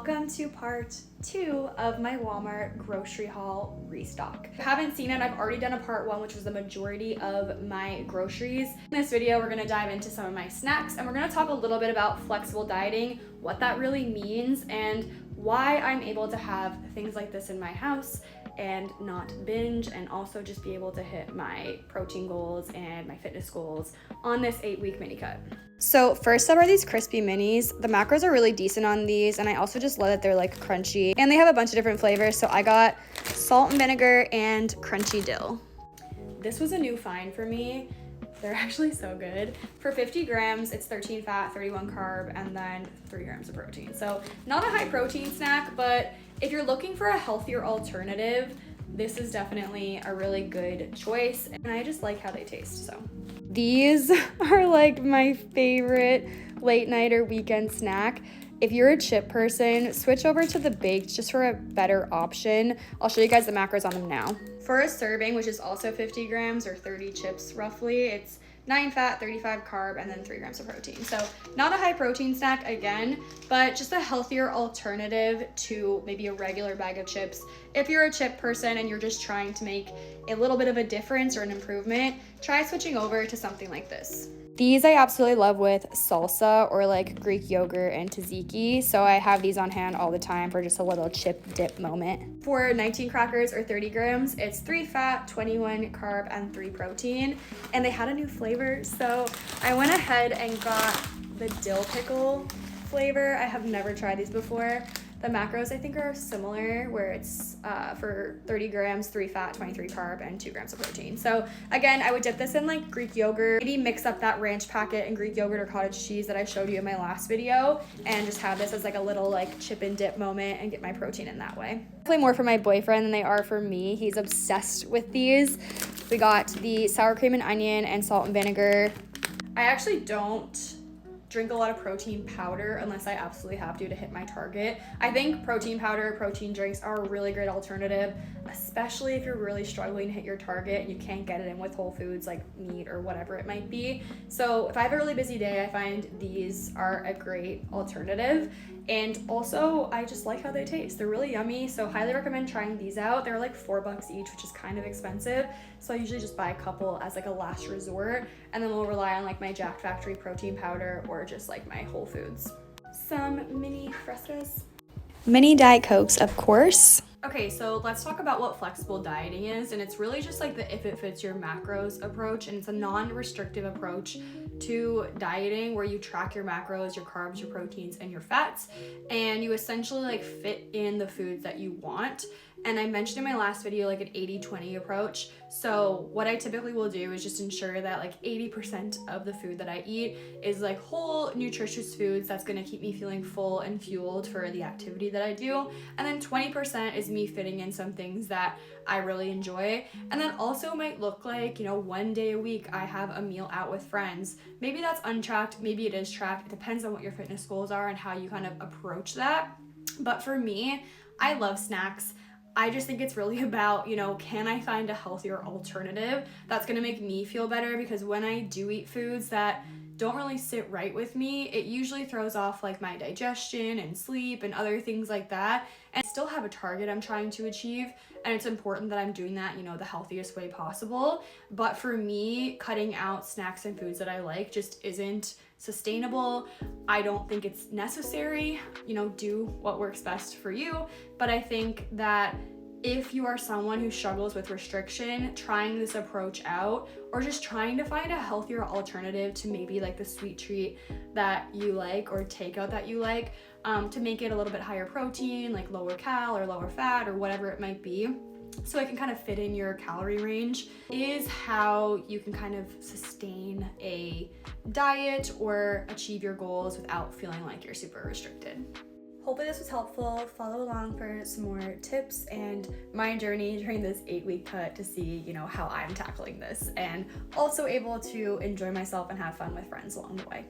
Welcome to part 2 of my Walmart grocery haul restock. If you haven't seen it, I've already done a part 1, which was the majority of my groceries. In this video, we're gonna dive into some of my snacks and we're gonna talk a little bit about flexible dieting, what that really means, and why I'm able to have things like this in my house and not binge, and also just be able to hit my protein goals and my fitness goals on this 8-week mini cut. So first up are these crispy minis. The macros are really decent on these, and I also just love that they're like crunchy, and they have a bunch of different flavors. So I got salt and vinegar and crunchy dill. This was a new find for me. They're actually so good. For 50 grams, it's 13 fat, 31 carb, and then 3 grams of protein. So not a high protein snack, but if you're looking for a healthier alternative, this is definitely a really good choice, and I just like how they taste. So these are like my favorite late night or weekend snack. If you're a chip person, switch over to the baked just for a better option. I'll show you guys the macros on them now. For a serving, which is also 50 grams or 30 chips roughly, it's 9 fat, 35 carb, and then 3 grams of protein. So not a high protein snack again, but just a healthier alternative to maybe a regular bag of chips. If you're a chip person and you're just trying to make a little bit of a difference or an improvement, try switching over to something like this. These I absolutely love with salsa or like Greek yogurt and tzatziki, so I have these on hand all the time for just a little chip dip moment. For 19 crackers or 30 grams, it's 3 fat, 21 carb, and 3 protein, and they had a new flavor, so I went ahead and got the dill pickle flavor. I have never tried these before. The macros I think are similar, where it's for 30 grams, 3 fat, 23 carb, and 2 grams of protein. So again, I would dip this in like Greek yogurt, maybe mix up that ranch packet and Greek yogurt or cottage cheese that I showed you in my last video, and just have this as like a little like chip and dip moment and get my protein in that way. Definitely more for my boyfriend than they are for me. He's obsessed with these. We got the sour cream and onion and salt and vinegar. I actually don't drink a lot of protein powder unless I absolutely have to hit my target. I think protein powder, protein drinks are a really great alternative, especially if you're really struggling to hit your target and you can't get it in with whole foods like meat or whatever it might be. So if I have a really busy day, I find these are a great alternative. And also, I just like how they taste. They're really yummy, so highly recommend trying these out. They're like $4 each, which is kind of expensive. So I usually just buy a couple as like a last resort, and then we'll rely on like my Jack Factory protein powder or just like my Whole Foods. Some mini Frescas. Mini Diet Cokes, of course. Okay, so let's talk about what flexible dieting is, and it's really just like the if it fits your macros approach, and it's a non-restrictive approach to dieting where you track your macros, your carbs, your proteins, and your fats, and you essentially like fit in the foods that you want. And I mentioned in my last video like an 80-20 approach. So what I typically will do is just ensure that like 80% of the food that I eat is like whole nutritious foods that's gonna keep me feeling full and fueled for the activity that I do. And then 20% is me fitting in some things that I really enjoy. And then also might look like, one day a week I have a meal out with friends. Maybe that's untracked, maybe it is tracked. It depends on what your fitness goals are and how you kind of approach that. But for me, I love snacks. I just think it's really about, can I find a healthier alternative that's gonna make me feel better? Because when I do eat foods that don't really sit right with me, it usually throws off like my digestion and sleep and other things like that. And I still have a target I'm trying to achieve, and it's important that I'm doing that, the healthiest way possible. But for me, cutting out snacks and foods that I like just isn't sustainable. I don't think it's necessary. Do what works best for you. But I think that if you are someone who struggles with restriction, trying this approach out, or just trying to find a healthier alternative to maybe like the sweet treat that you like or takeout that you like, to make it a little bit higher protein, like lower cal or lower fat or whatever it might be, so it can kind of fit in your calorie range, is how you can kind of sustain a diet or achieve your goals without feeling like you're super restricted. Hopefully this was helpful. Follow along for some more tips and my journey during this 8-week cut to see, how I'm tackling this, and also able to enjoy myself and have fun with friends along the way.